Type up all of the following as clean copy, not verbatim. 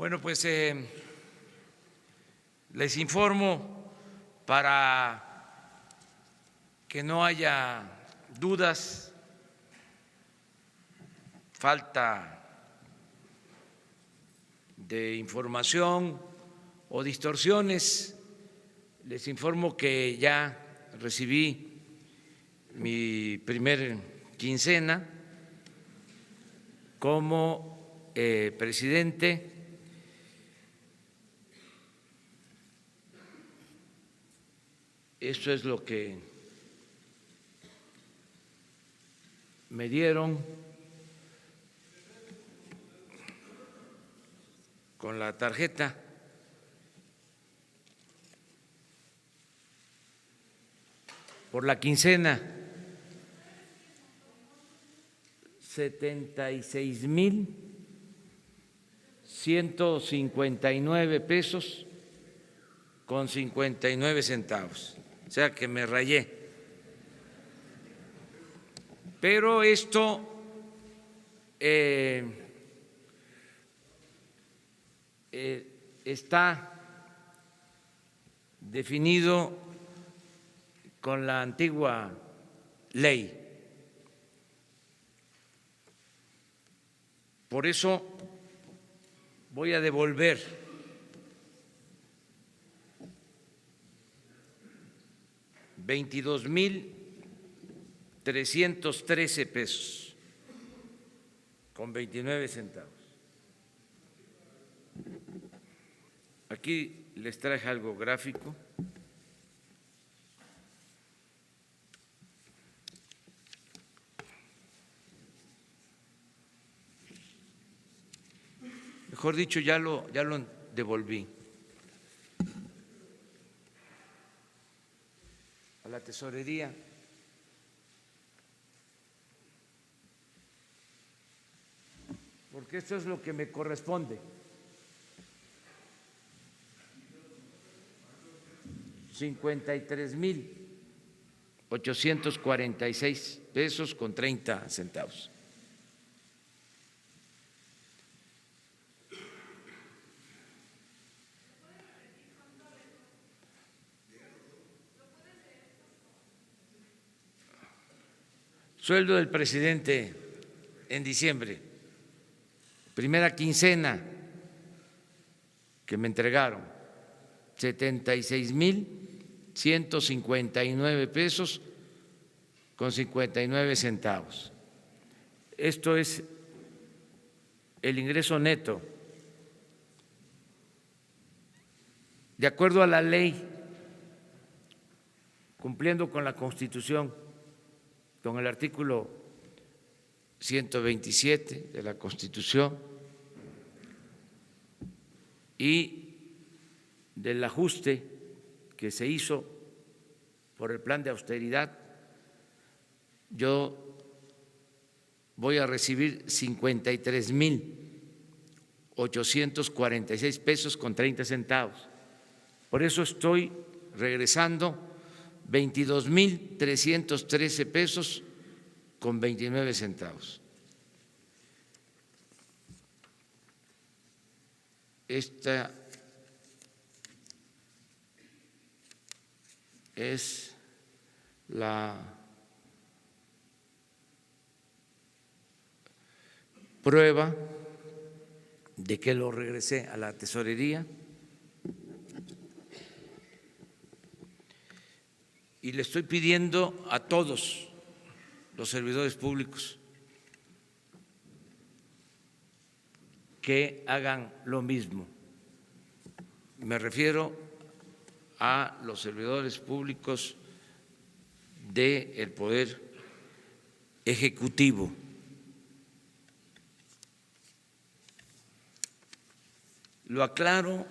Bueno, pues les informo para que no haya dudas, falta de información o distorsiones. Les informo que ya recibí mi primer quincena como presidente. Esto es lo que me dieron con la tarjeta. Por la quincena, 76,159 pesos con 59 centavos. O sea que me rayé. Pero esto está definido con la antigua ley. Por eso voy a devolver $22,313 con 29 centavos. Aquí les traje algo gráfico. Mejor dicho, ya lo devolví a la tesorería. Porque esto es lo que me corresponde. 53,846 pesos con 30 centavos. Sueldo del presidente en diciembre, primera quincena que me entregaron, 76,159 pesos con 59 centavos. Esto es el ingreso neto. De acuerdo a la ley, cumpliendo con la Constitución, con el artículo 127 de la Constitución y del ajuste que se hizo por el plan de austeridad, yo voy a recibir 53,846 pesos con 30 centavos. Por eso estoy regresando 22,313 pesos con 29 centavos. Esta es la prueba de que lo regresé a la tesorería. Y le estoy pidiendo a todos los servidores públicos que hagan lo mismo. Me refiero a los servidores públicos del Poder Ejecutivo. Lo aclaro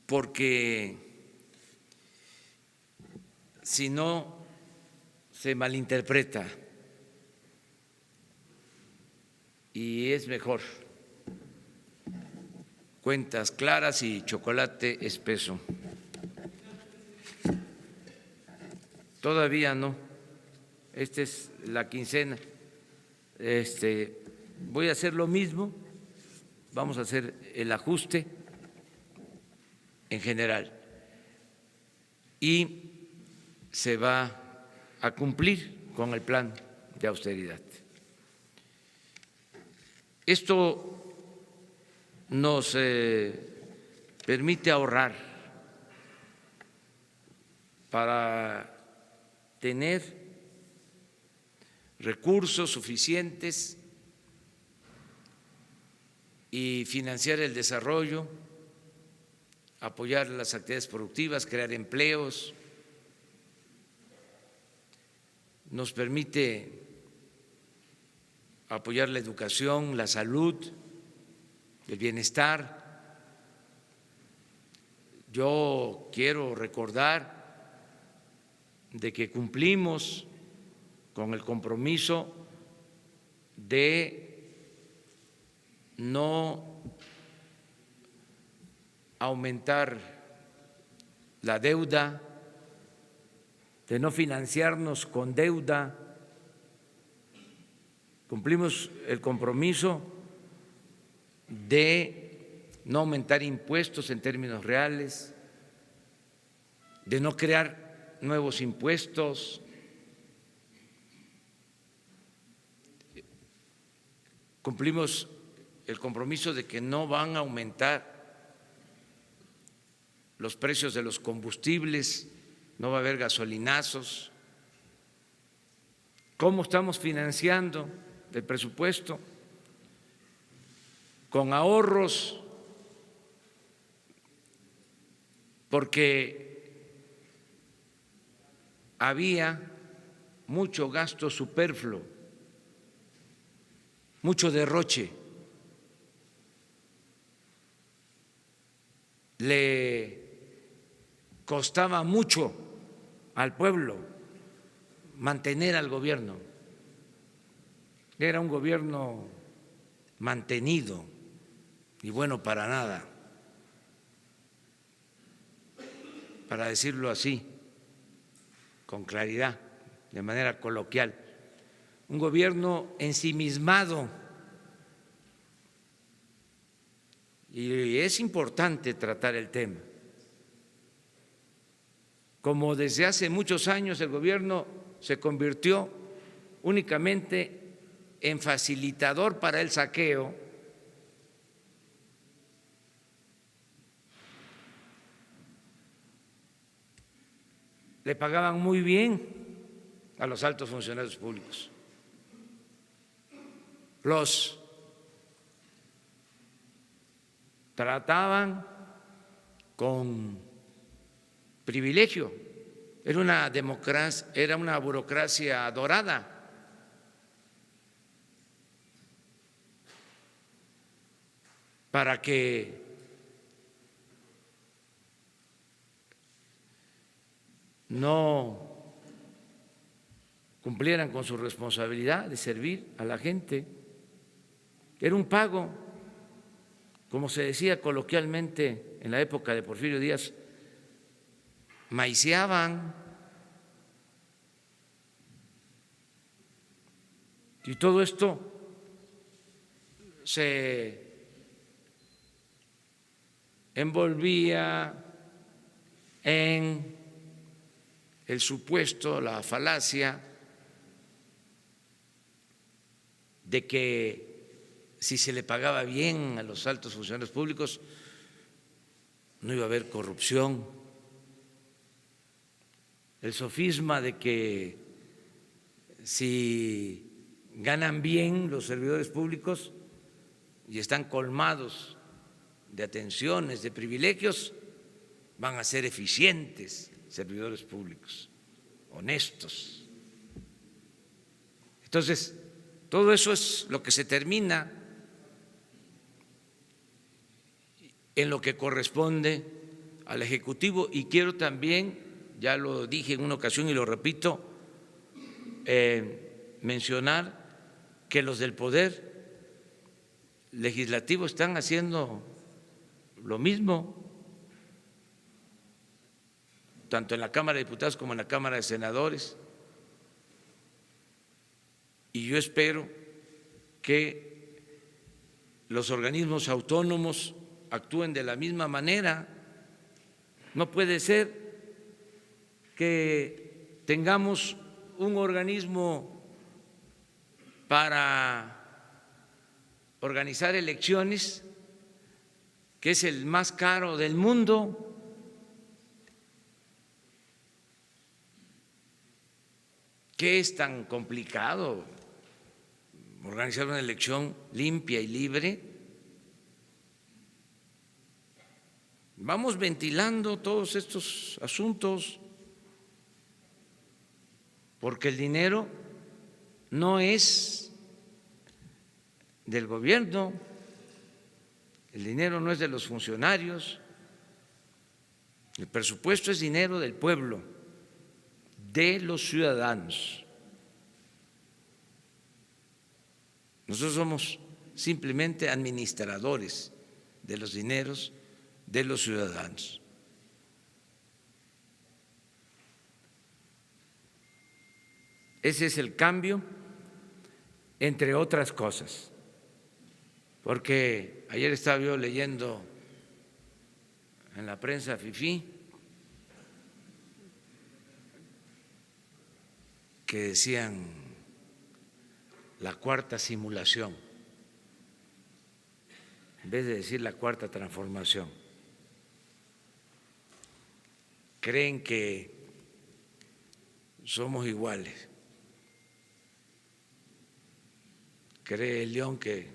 porque si no se malinterpreta y es mejor cuentas claras y chocolate espeso. Todavía no, esta es la quincena. Voy a hacer lo mismo vamos a hacer el ajuste en general y se va a cumplir con el plan de austeridad. Esto nos permite ahorrar para tener recursos suficientes y financiar el desarrollo, apoyar las actividades productivas, crear empleos. Nos permite apoyar la educación, la salud, el bienestar. Yo quiero recordar de que cumplimos con el compromiso de no aumentar la deuda, de no financiarnos con deuda. Cumplimos el compromiso de no aumentar impuestos en términos reales, de no crear nuevos impuestos. Cumplimos el compromiso de que no van a aumentar los precios de los combustibles, no va a haber gasolinazos. ¿Cómo estamos financiando el presupuesto? Con ahorros, porque había mucho gasto superfluo, mucho derroche. Le costaba mucho al pueblo mantener al gobierno. Era un gobierno mantenido y bueno para nada, para decirlo así, con claridad, de manera coloquial. Un gobierno ensimismado. Y es importante tratar el tema. Como desde hace muchos años el gobierno se convirtió únicamente en facilitador para el saqueo, le pagaban muy bien a los altos funcionarios públicos, los trataban con privilegio. Era una democracia, era una burocracia dorada. Para que no cumplieran con su responsabilidad de servir a la gente. Era un pago, como se decía coloquialmente en la época de Porfirio Díaz, maiciaban. Y todo esto se envolvía en el supuesto, la falacia de que si se le pagaba bien a los altos funcionarios públicos no iba a haber corrupción. El sofisma de que si ganan bien los servidores públicos y están colmados de atenciones, de privilegios, van a ser eficientes servidores públicos, honestos. Entonces, todo eso es lo que se termina en lo que corresponde al Ejecutivo. Y quiero también, ya lo dije en una ocasión y lo repito, mencionar que los del Poder Legislativo están haciendo lo mismo, tanto en la Cámara de Diputados como en la Cámara de Senadores. Y yo espero que los organismos autónomos actúen de la misma manera. No puede ser que tengamos un organismo para organizar elecciones que es el más caro del mundo. ¿Qué es tan complicado organizar una elección limpia y libre? Vamos ventilando todos estos asuntos porque el dinero no es del gobierno, el dinero no es de los funcionarios, el presupuesto es dinero del pueblo, de los ciudadanos. Nosotros somos simplemente administradores de los dineros de los ciudadanos. Ese es el cambio, entre otras cosas, porque ayer estaba yo leyendo en la prensa fifí que decían la cuarta simulación, en vez de decir la cuarta transformación. Creen que somos iguales. Cree el león que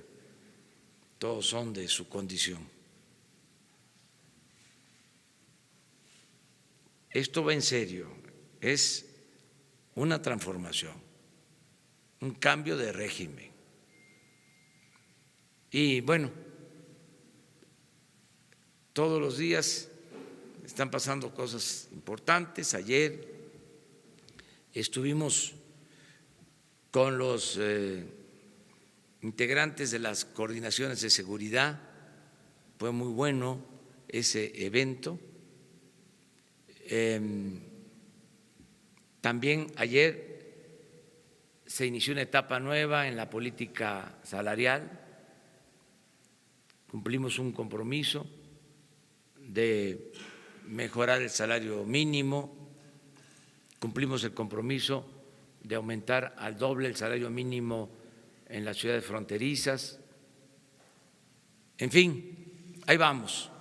todos son de su condición. Esto va en serio, es una transformación, un cambio de régimen. Y bueno, todos los días están pasando cosas importantes. Ayer estuvimos con los integrantes de las coordinaciones de seguridad, fue muy bueno ese evento. También ayer se inició una etapa nueva en la política salarial, cumplimos un compromiso de mejorar el salario mínimo, cumplimos el compromiso de aumentar al doble el salario mínimo en las ciudades fronterizas. En fin, ahí vamos,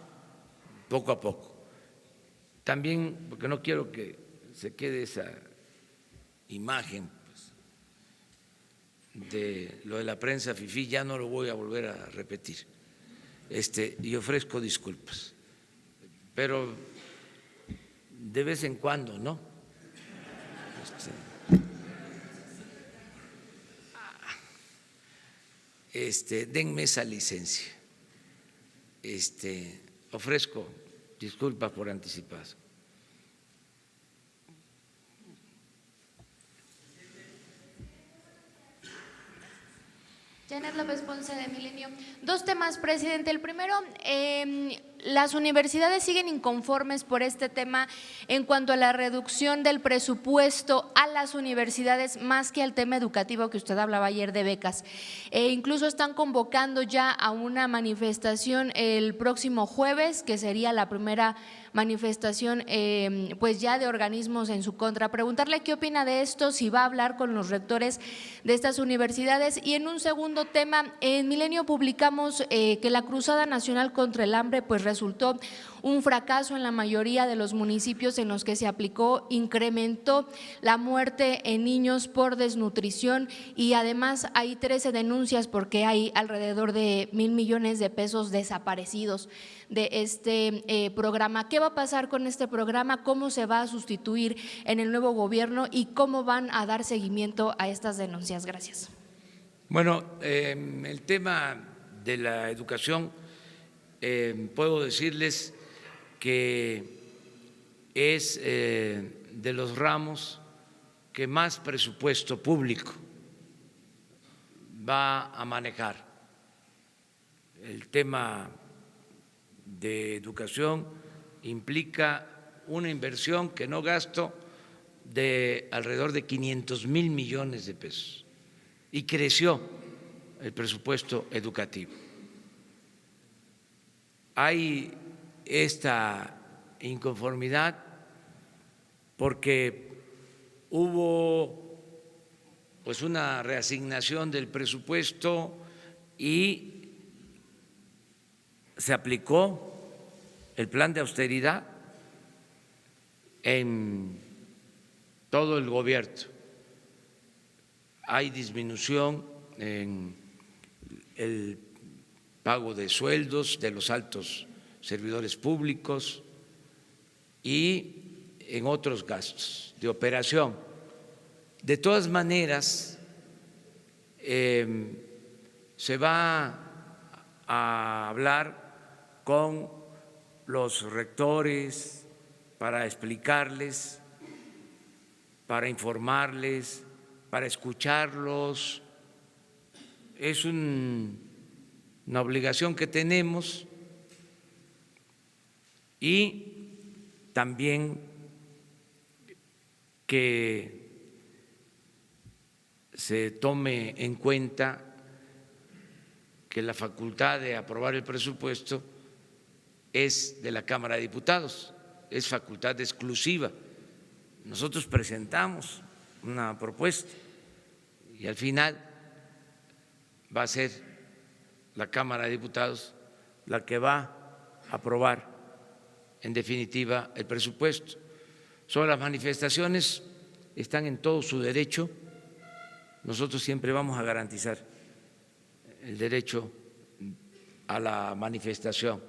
poco a poco. También, porque no quiero que se quede esa imagen pues, de lo de la prensa fifí, ya no lo voy a volver a repetir. Y ofrezco disculpas, pero de vez en cuando, ¿no? Denme esa licencia. Ofrezco disculpas por anticipado. Janet López Ponce de Milenio. Dos temas, presidente. El primero, las universidades siguen inconformes por este tema en cuanto a la reducción del presupuesto a las universidades, más que al tema educativo que usted hablaba ayer de becas. Incluso están convocando ya a una manifestación el próximo jueves, que sería la primera manifestación pues ya de organismos en su contra. Preguntarle qué opina de esto, si va a hablar con los rectores de estas universidades. Y en un segundo tema, en Milenio publicamos que la Cruzada Nacional contra el Hambre pues resultó un fracaso en la mayoría de los municipios en los que se aplicó, incrementó la muerte en niños por desnutrición y además hay 13 denuncias porque hay alrededor de 1,000 millones de pesos desaparecidos de este programa. ¿Qué va a pasar con este programa? ¿Cómo se va a sustituir en el nuevo gobierno y cómo van a dar seguimiento a estas denuncias? Gracias. Bueno, el tema de la educación, puedo decirles que es de los ramos que más presupuesto público va a manejar. El tema de educación implica una inversión que no gasto de alrededor de 500,000 millones de pesos y creció el presupuesto educativo. hay esta inconformidad porque hubo pues una reasignación del presupuesto y se aplicó el plan de austeridad en todo el gobierno. Hay disminución en el pago de sueldos de los altos servidores públicos y en otros gastos de operación. De todas maneras, se va a hablar con los rectores para explicarles, para informarles, para escucharlos. Es una obligación que tenemos y también que se tome en cuenta que la facultad de aprobar el presupuesto es de la Cámara de Diputados, es facultad exclusiva. Nosotros presentamos una propuesta y al final va a ser la Cámara de Diputados la que va a aprobar en definitiva el presupuesto. Sobre las manifestaciones, están en todo su derecho. Nosotros siempre vamos a garantizar el derecho a la manifestación,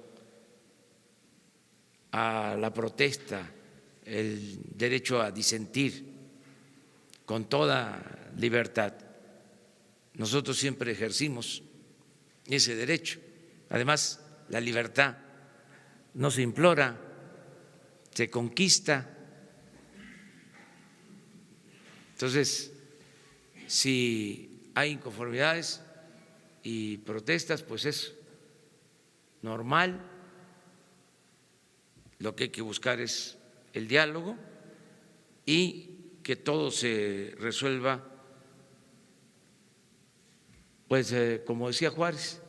a la protesta, el derecho a disentir con toda libertad. Nosotros siempre ejercimos ese derecho. Además, la libertad no se implora, se conquista. Entonces, si hay inconformidades y protestas, pues es normal. Lo que hay que buscar es el diálogo y que todo se resuelva, pues como decía Juárez,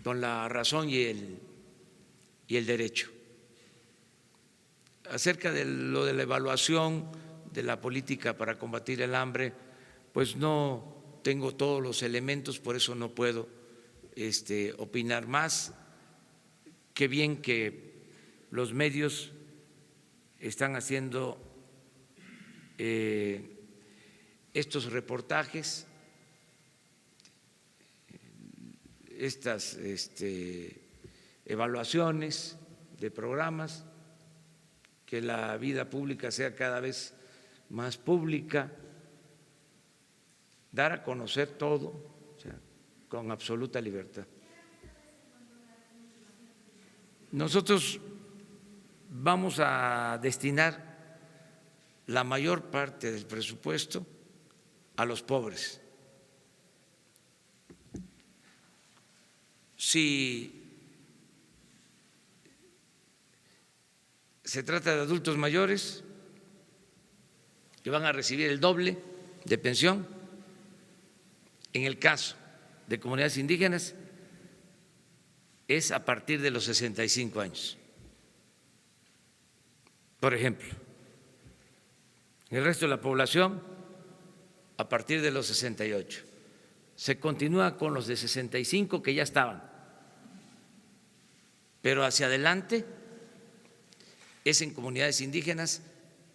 con la razón y el derecho. Acerca de lo de la evaluación de la política para combatir el hambre, pues no tengo todos los elementos, por eso no puedo opinar más. Qué bien que los medios están haciendo estos reportajes, estas evaluaciones de programas, que la vida pública sea cada vez más pública, dar a conocer todo, o sea, con absoluta libertad. Nosotros vamos a destinar la mayor parte del presupuesto a los pobres. Si se trata de adultos mayores que van a recibir el doble de pensión, en el caso de comunidades indígenas es a partir de los 65 años. Por ejemplo, el resto de la población a partir de los 68. Se continúa con los de 65 que ya estaban, pero hacia adelante es en comunidades indígenas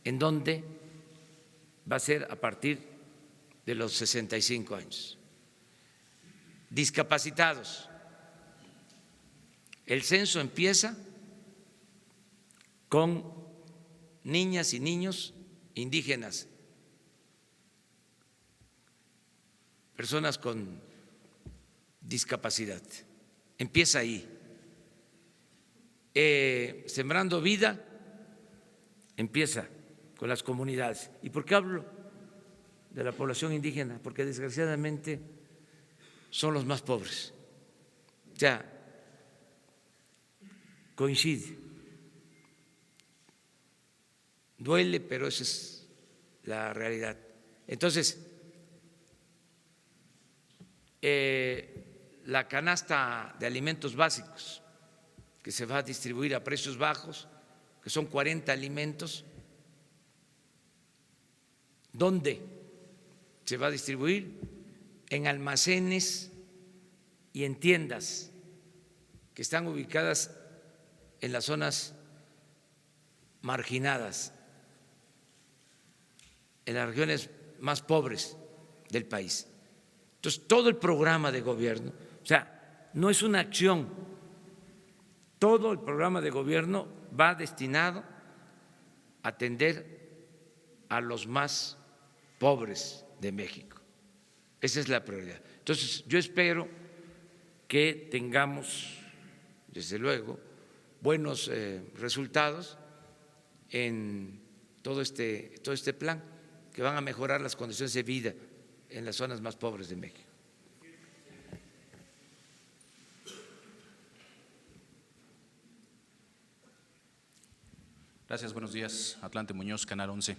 en donde va a ser a partir de los 65 años. Discapacitados. El censo empieza con niñas y niños indígenas, personas con discapacidad. Empieza ahí. Sembrando Vida empieza con las comunidades. ¿Y por qué hablo de la población indígena? Porque desgraciadamente son los más pobres. O sea, coincide. Duele, pero esa es la realidad. Entonces, la canasta de alimentos básicos que se va a distribuir a precios bajos, que son 40 alimentos. ¿Dónde se va a distribuir? En almacenes y en tiendas que están ubicadas en las zonas marginadas, en las regiones más pobres del país. Entonces, todo el programa de gobierno, o sea, no es una acción, todo el programa de gobierno va destinado a atender a los más pobres de México. Esa es la prioridad. Entonces, yo espero que tengamos, desde luego, buenos resultados en todo este plan, que van a mejorar las condiciones de vida en las zonas más pobres de México. Gracias, buenos días. Atlante Muñoz, Canal 11.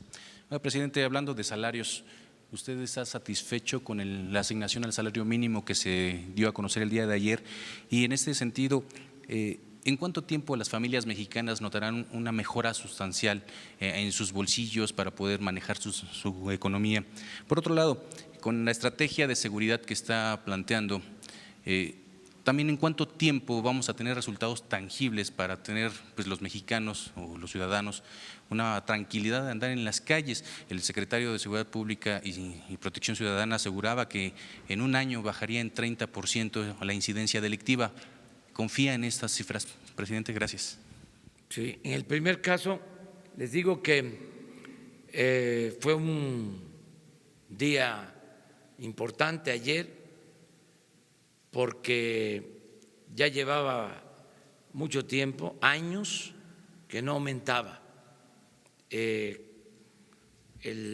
Presidente, hablando de salarios, ¿usted está satisfecho con la asignación al salario mínimo que se dio a conocer el día de ayer? Y en este sentido, ¿en cuánto tiempo las familias mexicanas notarán una mejora sustancial en sus bolsillos para poder manejar su economía? Por otro lado, con la estrategia de seguridad que está planteando, también en cuánto tiempo vamos a tener resultados tangibles para tener pues, los mexicanos o los ciudadanos una tranquilidad de andar en las calles. El secretario de Seguridad Pública y Protección Ciudadana aseguraba que en un año bajaría en 30% la incidencia delictiva. ¿Confía en estas cifras, presidente? Gracias. Sí, en el primer caso les digo que fue un día importante ayer, porque ya llevaba mucho tiempo, años, que no aumentaba el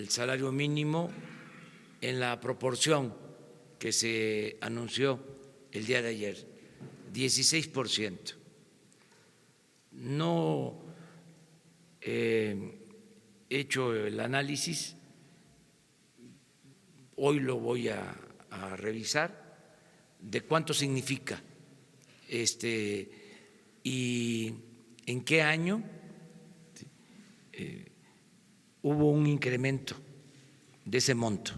salario mínimo en la proporción que se anunció el día de ayer, 16%. No he hecho el análisis, hoy lo voy a revisar, de cuánto significa y en qué año hubo un incremento de ese monto.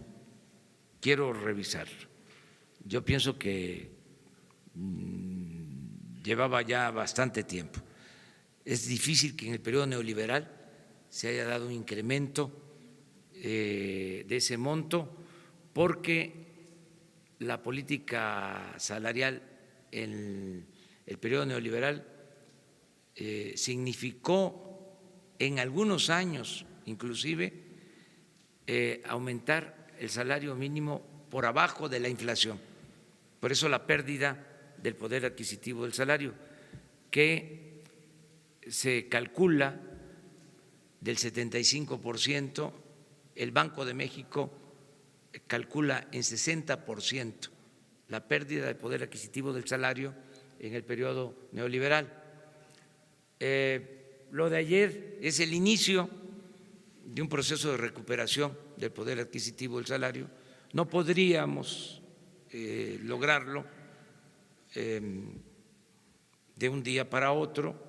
Quiero revisarlo. Yo pienso que llevaba ya bastante tiempo. Es difícil que en el periodo neoliberal se haya dado un incremento de ese monto, porque la política salarial en el periodo neoliberal significó en algunos años inclusive aumentar el salario mínimo por abajo de la inflación. Por eso la pérdida del poder adquisitivo del salario, que se calcula del 75%, el Banco de México calcula en 60% la pérdida de poder adquisitivo del salario en el periodo neoliberal. Lo de ayer es el inicio de un proceso de recuperación del poder adquisitivo del salario. No podríamos lograrlo de un día para otro,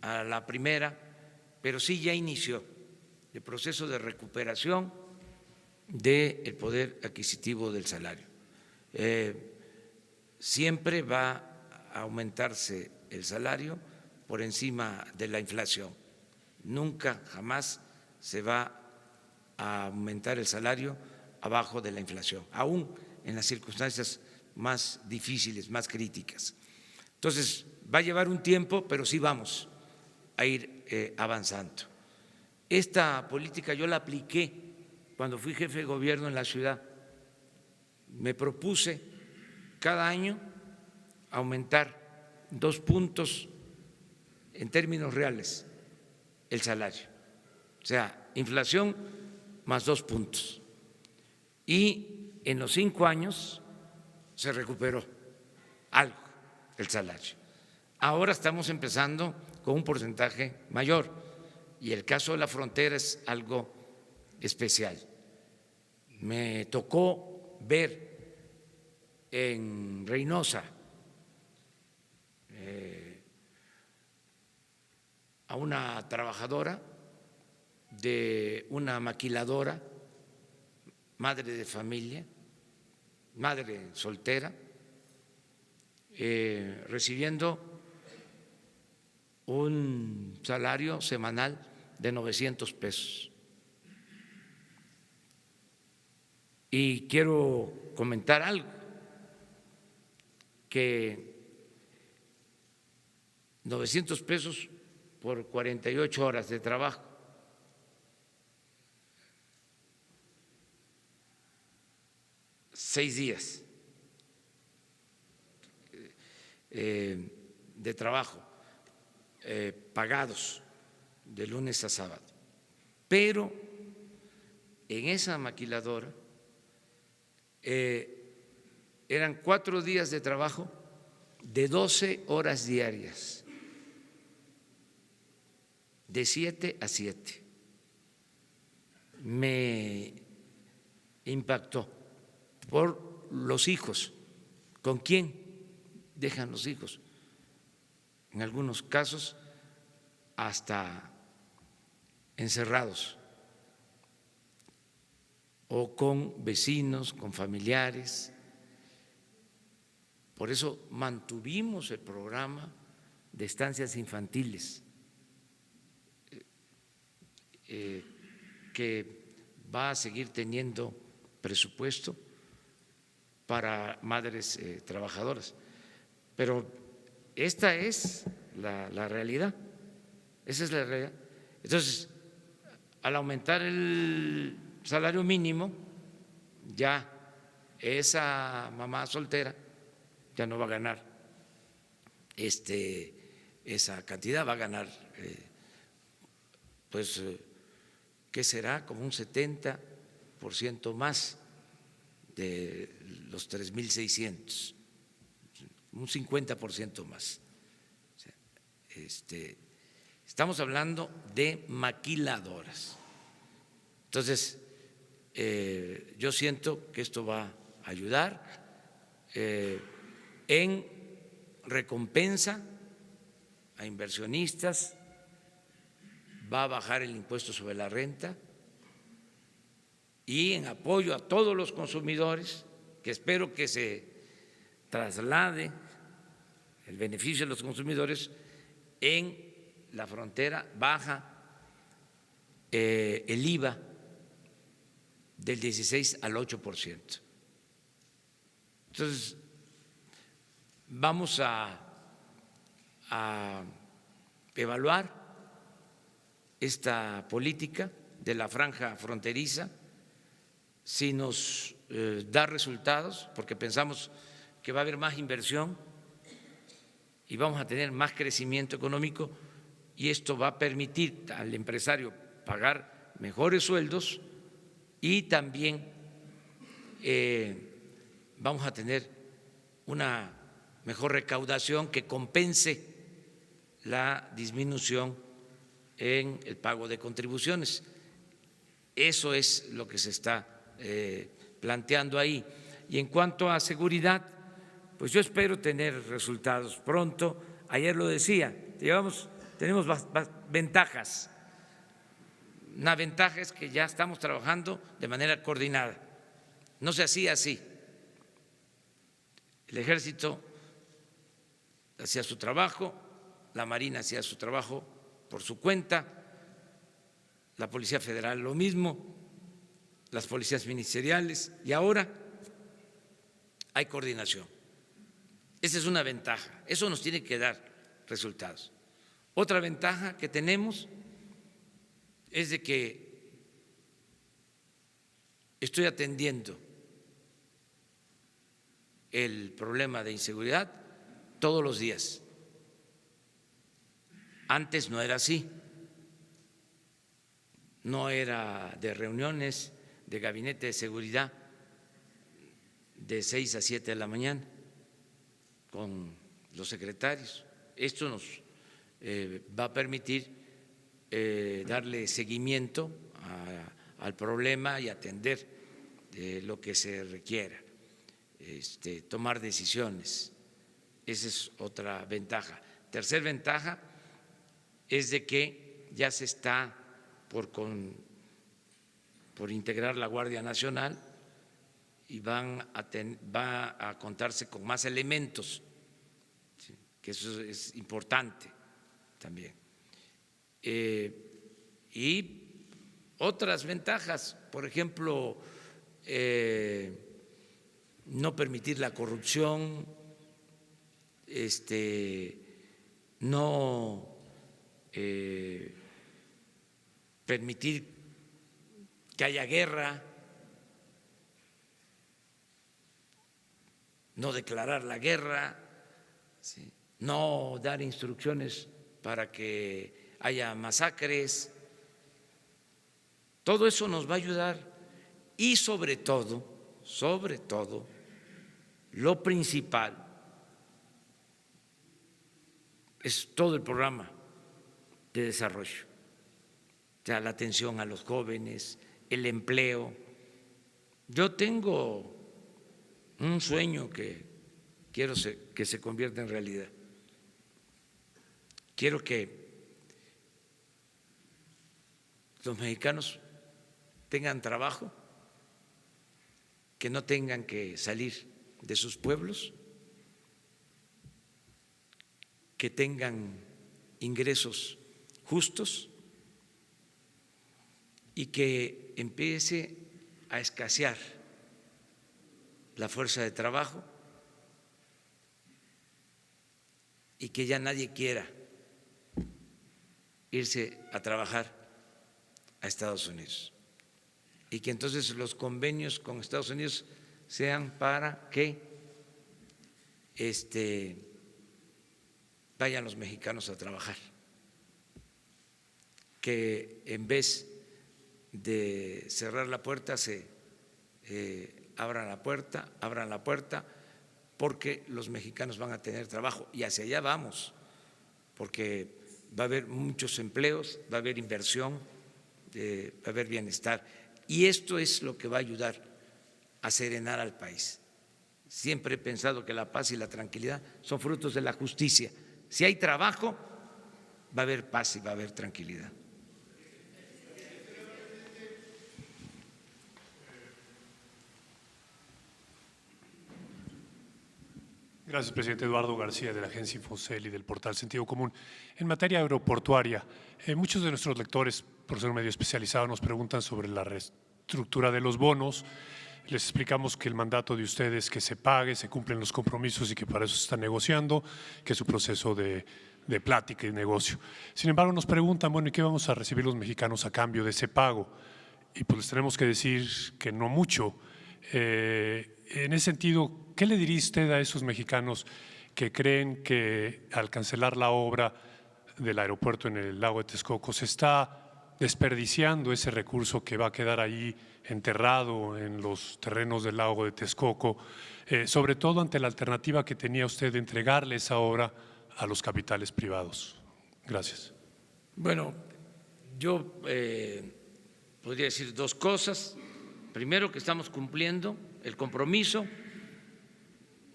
a la primera, pero sí ya inició el proceso de recuperación del poder adquisitivo del salario. Siempre va a aumentarse el salario por encima de la inflación. Nunca, jamás se va a aumentar el salario abajo de la inflación, aún en las circunstancias más difíciles, más críticas. Entonces, va a llevar un tiempo, pero sí vamos a ir avanzando. Esta política yo la apliqué cuando fui jefe de gobierno en la ciudad. Me propuse cada año aumentar 2 puntos en términos reales el salario, o sea, inflación más 2 puntos. Y en los 5 años se recuperó algo el salario. Ahora estamos empezando con un porcentaje mayor y el caso de la frontera es algo especial. Me tocó ver en Reynosa, a una trabajadora de una maquiladora, madre de familia, madre soltera, recibiendo un salario semanal de 900 pesos. Y quiero comentar algo, que 900 pesos por 48 horas de trabajo, seis días de trabajo pagados de lunes a sábado. Pero en esa maquiladora eran 4 días de trabajo de 12 horas diarias, de 7 a 7. Me impactó por los hijos. ¿Con quién dejan los hijos? En algunos casos hasta encerrados, o con vecinos, con familiares. Por eso mantuvimos el programa de estancias infantiles, que va a seguir teniendo presupuesto para madres trabajadoras. Pero esta es la realidad, esa es la realidad. Entonces, al aumentar el salario mínimo, ya esa mamá soltera ya no va a ganar esa cantidad, va a ganar pues ¿qué será? Como un 70% más de los 3.600, un 50% más. Estamos hablando de maquiladoras. Entonces, yo siento que esto va a ayudar en recompensa a inversionistas, va a bajar el impuesto sobre la renta y en apoyo a todos los consumidores, que espero que se traslade el beneficio de los consumidores en la frontera, baja el IVA del 16 al 8%. Entonces, vamos a evaluar esta política de la franja fronteriza, si nos da resultados, porque pensamos que va a haber más inversión y vamos a tener más crecimiento económico, y esto va a permitir al empresario pagar mejores sueldos y también vamos a tener una mejor recaudación que compense la disminución en el pago de contribuciones. Eso es lo que se está planteando ahí. Y en cuanto a seguridad, pues yo espero tener resultados pronto. Ayer lo decía, tenemos ventajas. Una ventaja es que ya estamos trabajando de manera coordinada. No se hacía así. El Ejército hacía su trabajo, la Marina hacía su trabajo por su cuenta, la Policía Federal lo mismo, las policías ministeriales, y ahora hay coordinación. Esa es una ventaja, eso nos tiene que dar resultados. Otra ventaja que tenemos es de que estoy atendiendo el problema de inseguridad todos los días. Antes no era así, no era de reuniones de gabinete de seguridad de 6 a 7 de la mañana con los secretarios. Esto nos va a permitir darle seguimiento al problema y atender lo que se requiera. tomar decisiones. Esa es otra ventaja. Tercer ventaja es de que ya se está por integrar la Guardia Nacional y va a contarse con más elementos, ¿sí? Que eso es importante también. Y otras ventajas, por ejemplo, no permitir la corrupción, no permitir que haya guerra, no declarar la guerra, ¿sí? No dar instrucciones para que haya masacres. Todo eso nos va a ayudar y sobre todo, lo principal es todo el programa de desarrollo, o sea, la atención a los jóvenes, el empleo. Yo tengo un sueño que quiero que se convierta en realidad. Quiero que los mexicanos tengan trabajo, que no tengan que salir de sus pueblos, que tengan ingresos justos y que empiece a escasear la fuerza de trabajo y que ya nadie quiera irse a trabajar a Estados Unidos y que entonces los convenios con Estados Unidos sean para que vayan los mexicanos a trabajar, que en vez de cerrar la puerta se abran la puerta, porque los mexicanos van a tener trabajo y hacia allá vamos, porque va a haber muchos empleos, va a haber inversión, va a haber bienestar y esto es lo que va a ayudar a serenar al país. Siempre he pensado que la paz y la tranquilidad son frutos de la justicia. Si hay trabajo, va a haber paz y va a haber tranquilidad. Gracias, presidente. Eduardo García, de la agencia Infocel y del portal Sentido Común. En materia aeroportuaria, muchos de nuestros lectores, por ser un medio especializado, nos preguntan sobre la reestructura de los bonos. Les explicamos que el mandato de ustedes es que se pague, se cumplen los compromisos y que para eso se está negociando, que es un proceso de plática y negocio. Sin embargo, nos preguntan, bueno, ¿y qué vamos a recibir los mexicanos a cambio de ese pago? Y pues les tenemos que decir que no mucho. En ese sentido, ¿qué le diría usted a esos mexicanos que creen que al cancelar la obra del aeropuerto en el lago de Texcoco se está desperdiciando ese recurso que va a quedar ahí enterrado en los terrenos del lago de Texcoco, sobre todo ante la alternativa que tenía usted de entregarle esa obra a los capitales privados? Gracias. Bueno, yo podría decir dos cosas. Primero, que estamos cumpliendo el compromiso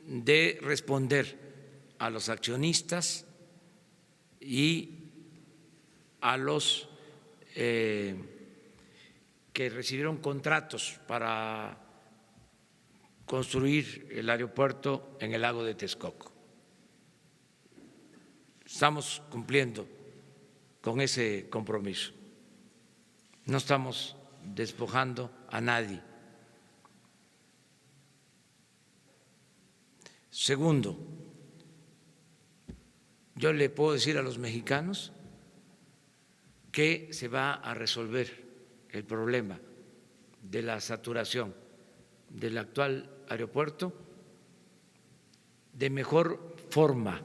de responder a los accionistas y a los que recibieron contratos para construir el aeropuerto en el lago de Texcoco. Estamos cumpliendo con ese compromiso. No estamos despojando a nadie. Segundo, yo le puedo decir a los mexicanos que se va a resolver el problema de la saturación del actual aeropuerto de mejor forma,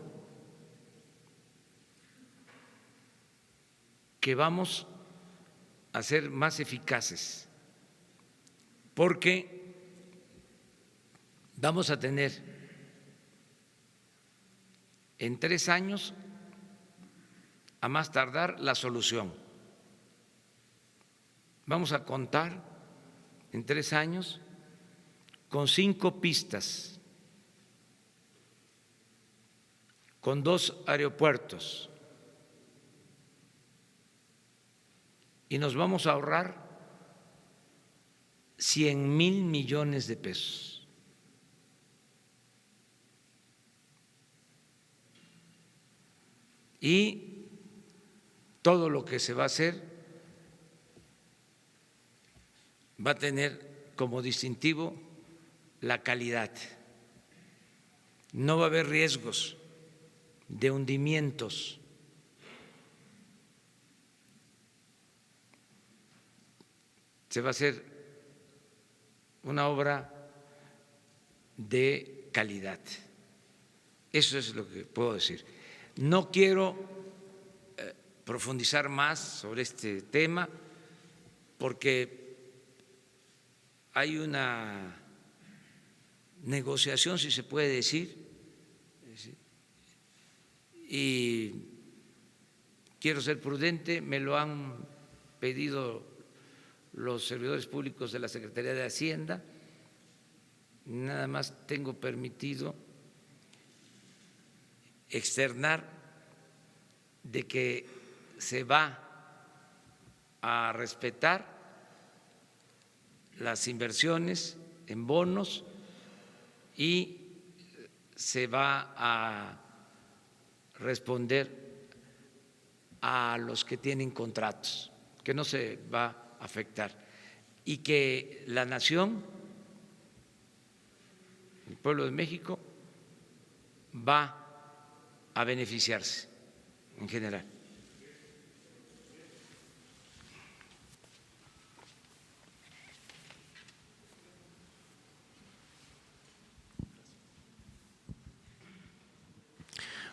que vamos a ser más eficaces, porque vamos a tener en 3 años, a más tardar, la solución. Vamos a contar en 3 años con 5 pistas con 2 aeropuertos y nos vamos a ahorrar 100,000 millones de pesos. Y todo lo que se va a hacer va a tener como distintivo la calidad. No va a haber riesgos de hundimientos. Se va a hacer una obra de calidad. Eso es lo que puedo decir. No quiero profundizar más sobre este tema porque hay una negociación, si se puede decir, y quiero ser prudente, me lo han pedido los servidores públicos de la Secretaría de Hacienda, nada más tengo permitido externar de que se va a respetar las inversiones en bonos y se va a responder a los que tienen contratos, que no se va a afectar y que la nación, el pueblo de México, va a beneficiarse en general.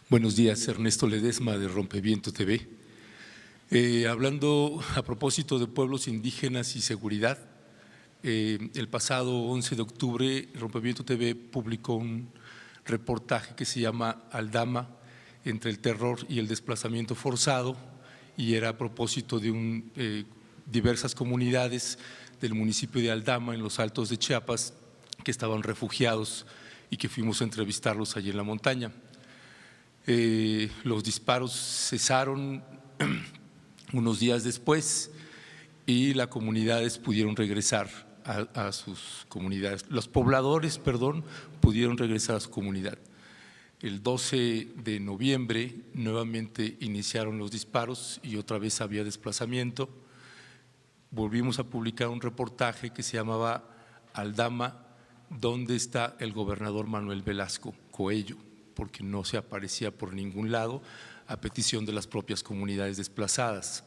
Buenos días, Ernesto Ledesma de Rompeviento TV. Hablando a propósito de pueblos indígenas y seguridad, el pasado 11 de octubre Rompeviento TV publicó un reportaje que se llama Aldama, entre el terror y el desplazamiento forzado, y era a propósito de diversas comunidades del municipio de Aldama en los Altos de Chiapas que estaban refugiados y que fuimos a entrevistarlos allí en la montaña. Los disparos cesaron unos días después y las comunidades pudieron regresar a sus comunidades. Los pobladores, pudieron regresar a su comunidad. El 12 de noviembre nuevamente iniciaron los disparos y otra vez había desplazamiento. Volvimos a publicar un reportaje que se llamaba Aldama, ¿dónde está el gobernador Manuel Velasco Coello?, porque no se aparecía por ningún lado a petición de las propias comunidades desplazadas.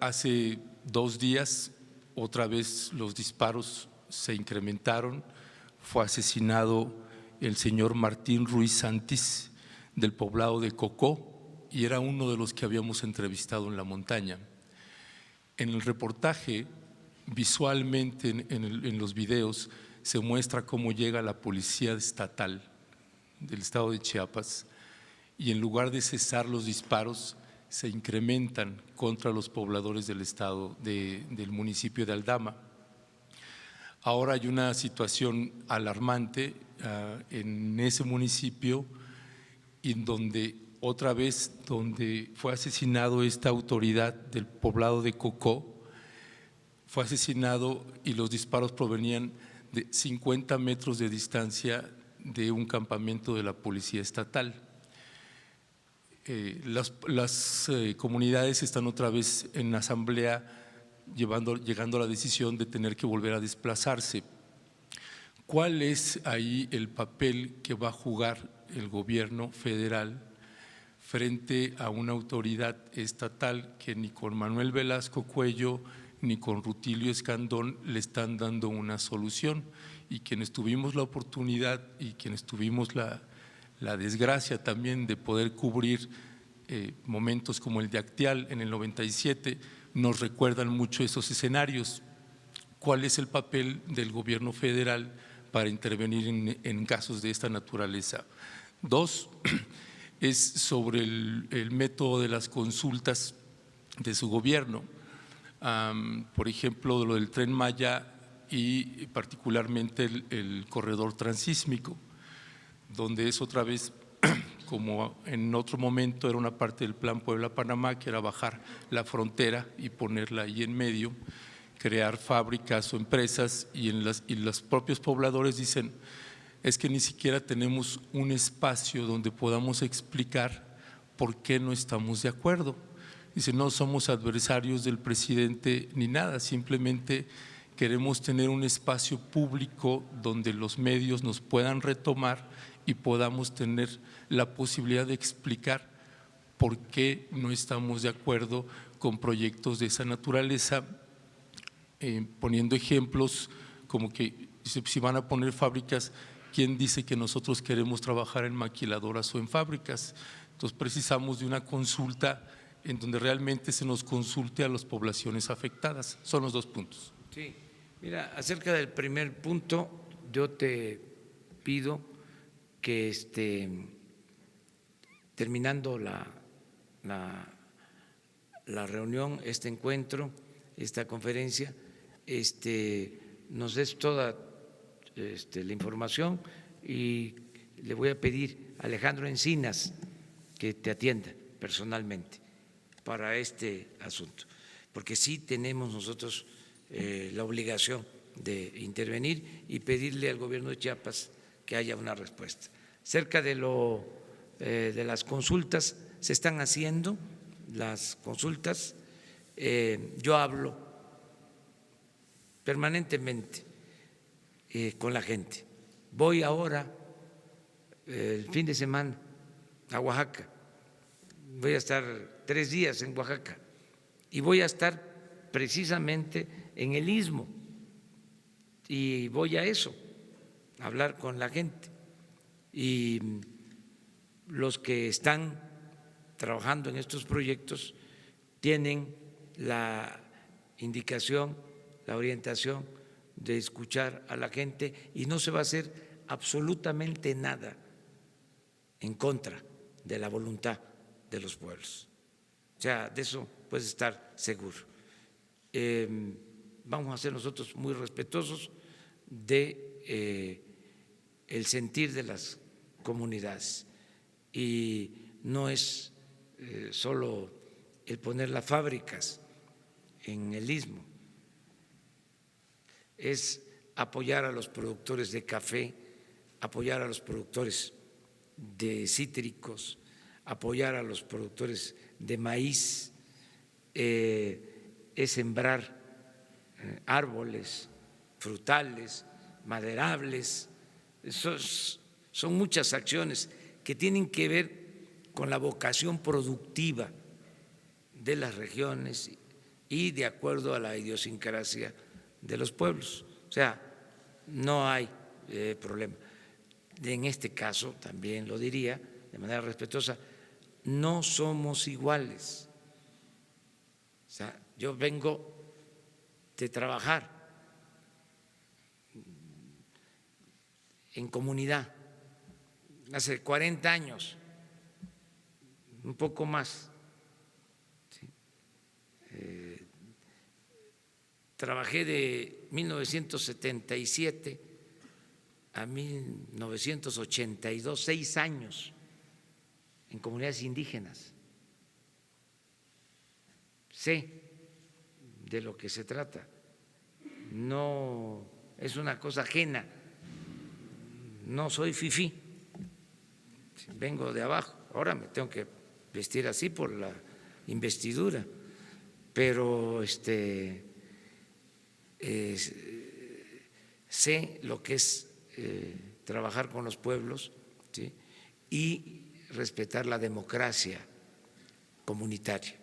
Hace 2 días, otra vez los disparos se incrementaron. Fue asesinado el señor Martín Ruiz Santis del poblado de Cocó y era uno de los que habíamos entrevistado en la montaña. En el reportaje, visualmente en los videos, se muestra cómo llega la policía estatal del estado de Chiapas y en lugar de cesar los disparos se incrementan contra los pobladores del estado del municipio de Aldama. Ahora hay una situación alarmante en ese municipio en donde otra vez donde fue asesinado esta autoridad del poblado de Cocó, fue asesinado y los disparos provenían de 50 metros de distancia de un campamento de la policía estatal. Las comunidades están otra vez en asamblea llegando a la decisión de tener que volver a desplazarse. ¿Cuál es ahí el papel que va a jugar el gobierno federal frente a una autoridad estatal que ni con Manuel Velasco Coello ni con Rutilio Escandón le están dando una solución? Y quienes tuvimos la oportunidad y quienes tuvimos la desgracia también de poder cubrir momentos como el de Actial en el 97, nos recuerdan mucho esos escenarios. ¿Cuál es el papel del gobierno federal para intervenir en casos de esta naturaleza? 2, es sobre el método de las consultas de su gobierno. Por ejemplo, lo del Tren Maya y particularmente el corredor transísmico. donde es otra vez, como en otro momento era una parte del Plan Puebla-Panamá, que era bajar la frontera y ponerla ahí en medio, crear fábricas o empresas, y los propios pobladores dicen, es que ni siquiera tenemos un espacio donde podamos explicar por qué no estamos de acuerdo. Dice, no somos adversarios del presidente ni nada, simplemente queremos tener un espacio público donde los medios nos puedan retomar y podamos tener la posibilidad de explicar por qué no estamos de acuerdo con proyectos de esa naturaleza, poniendo ejemplos como que si van a poner fábricas, ¿quién dice que nosotros queremos trabajar en maquiladoras o en fábricas? Entonces precisamos de una consulta en donde realmente se nos consulte a las poblaciones afectadas. Son los dos puntos. Sí, mira, acerca del primer punto, yo te pido que terminando la reunión, este encuentro, esta conferencia, nos des toda la información, y le voy a pedir a Alejandro Encinas que te atienda personalmente para este asunto, porque sí tenemos nosotros la obligación de intervenir y pedirle al gobierno de Chiapas que haya una respuesta. Cerca de las consultas, se están haciendo las consultas, yo hablo permanentemente con la gente. Voy ahora, el fin de semana, a Oaxaca. Voy a estar 3 días en Oaxaca y voy a estar precisamente en el Istmo, y voy a eso, a hablar con la gente. Y los que están trabajando en estos proyectos tienen la indicación, la orientación de escuchar a la gente, y no se va a hacer absolutamente nada en contra de la voluntad de los pueblos. O sea, de eso puedes estar seguro. Vamos a ser nosotros muy respetuosos de el sentir de las comunidades, y no es solo el poner las fábricas en el Istmo, es apoyar a los productores de café, apoyar a los productores de cítricos, apoyar a los productores de maíz, es sembrar árboles frutales, maderables. Son muchas acciones que tienen que ver con la vocación productiva de las regiones y de acuerdo a la idiosincrasia de los pueblos. O sea, no hay problema. En este caso, también lo diría de manera respetuosa, no somos iguales. O sea, yo vengo de trabajar en comunidad hace 40 años, un poco más. ¿Sí? Trabajé de 1977 a 1982, 6 años en comunidades indígenas. Sé de lo que se trata, no es una cosa ajena, no soy fifí, vengo de abajo, ahora me tengo que vestir así por la investidura, pero sé lo que es trabajar con los pueblos, ¿sí? Y respetar la democracia comunitaria.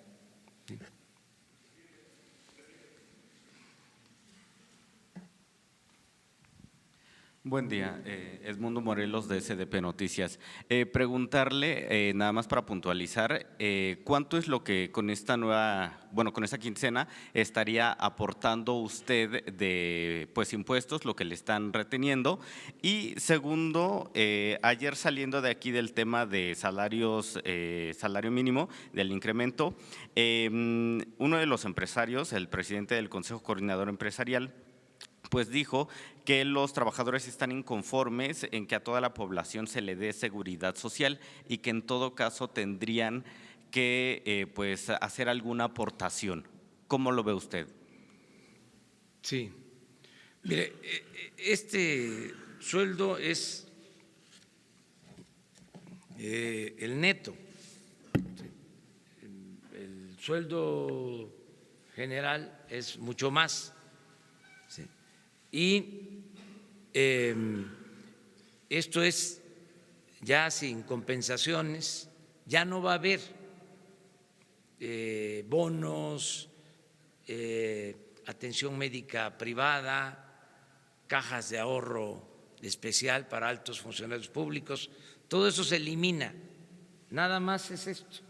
¿Sí? Buen día, Edmundo Morelos de SDP Noticias. Preguntarle, nada más para puntualizar, ¿cuánto es lo que con esta con esta quincena estaría aportando usted de impuestos, lo que le están reteniendo? Y segundo, ayer saliendo de aquí del tema de salarios, salario mínimo, del incremento, uno de los empresarios, el presidente del Consejo Coordinador Empresarial, pues dijo que los trabajadores están inconformes en que a toda la población se le dé seguridad social y que en todo caso tendrían que pues hacer alguna aportación. ¿Cómo lo ve usted? Sí. Mire, este sueldo es el neto. El sueldo general es mucho más. ¿Sí? Y esto es ya sin compensaciones, ya no va a haber bonos, atención médica privada, cajas de ahorro especial para altos funcionarios públicos, todo eso se elimina, nada más es esto.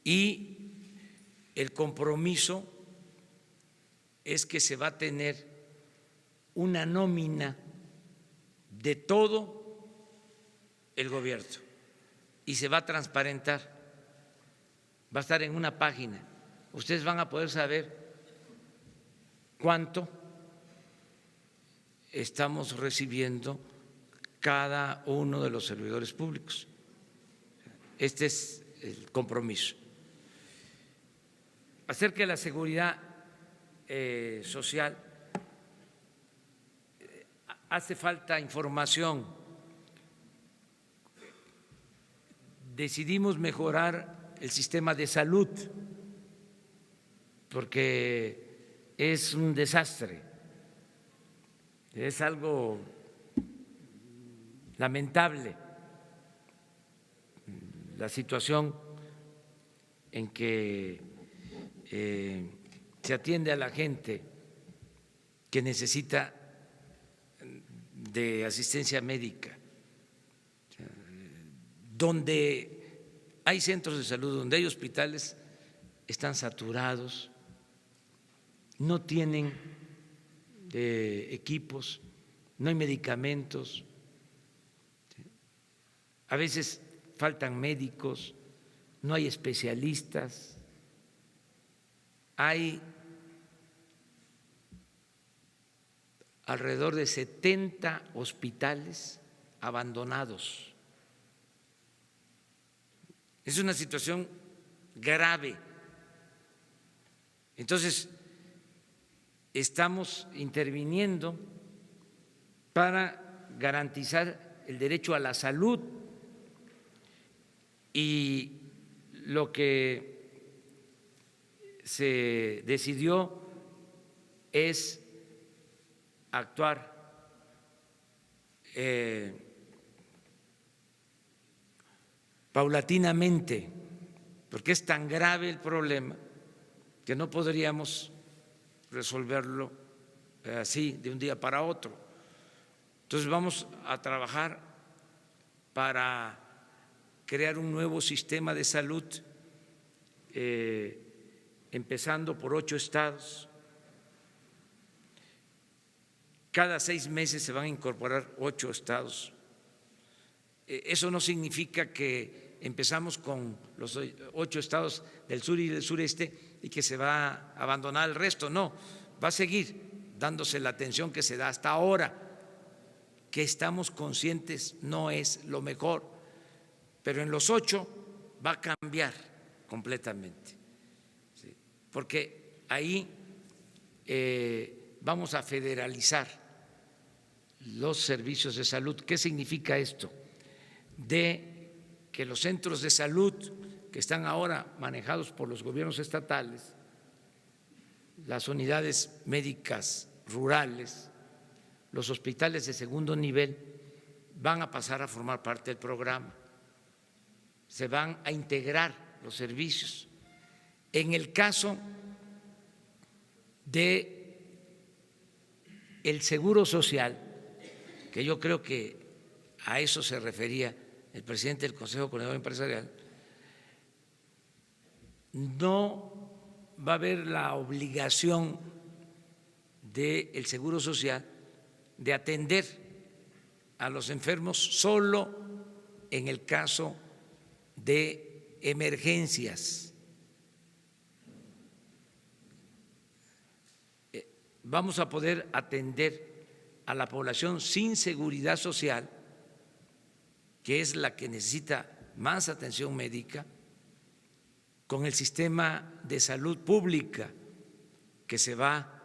Y el compromiso es que se va a tener una nómina de todo el gobierno y se va a transparentar, va a estar en una página. Ustedes van a poder saber cuánto estamos recibiendo cada uno de los servidores públicos. Este es el compromiso. Acerca de la seguridad social, hace falta información. Decidimos mejorar el sistema de salud porque es un desastre, es algo lamentable la situación en que se atiende a la gente que necesita de asistencia médica, donde hay centros de salud, donde hay hospitales, están saturados, no tienen equipos, no hay medicamentos, a veces faltan médicos, no hay especialistas, hay alrededor de 70 hospitales abandonados. Es una situación grave. Entonces, estamos interviniendo para garantizar el derecho a la salud y lo que se decidió es actuar paulatinamente, porque es tan grave el problema que no podríamos resolverlo así de un día para otro. Entonces vamos a trabajar para crear un nuevo sistema de salud, empezando por 8 estados. Cada 6 meses se van a incorporar 8 estados. Eso no significa que empezamos con los 8 estados del sur y del sureste y que se va a abandonar el resto, no, va a seguir dándose la atención que se da hasta ahora, que estamos conscientes no es lo mejor, pero en los 8 va a cambiar completamente, ¿sí? Porque ahí vamos a federalizar los servicios de salud. ¿Qué significa esto? De que los centros de salud que están ahora manejados por los gobiernos estatales, las unidades médicas rurales, los hospitales de segundo nivel, van a pasar a formar parte del programa, se van a integrar los servicios. En el caso de el seguro social, que yo creo que a eso se refería el presidente del Consejo Coordinador Empresarial, no va a haber la obligación del Seguro Social de atender a los enfermos solo en el caso de emergencias. vamos a poder atender a la población sin seguridad social, que es la que necesita más atención médica, con el sistema de salud pública que se va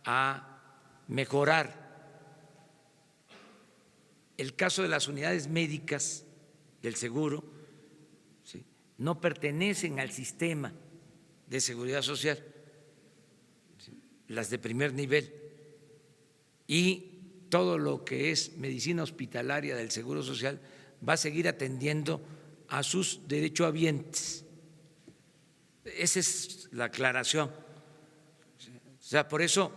a mejorar. El caso de las unidades médicas del seguro, ¿sí?, no pertenecen al sistema de seguridad social, ¿sí?, las de primer nivel, y todo lo que es medicina hospitalaria del Seguro Social va a seguir atendiendo a sus derechohabientes. Esa es la aclaración. O sea, por eso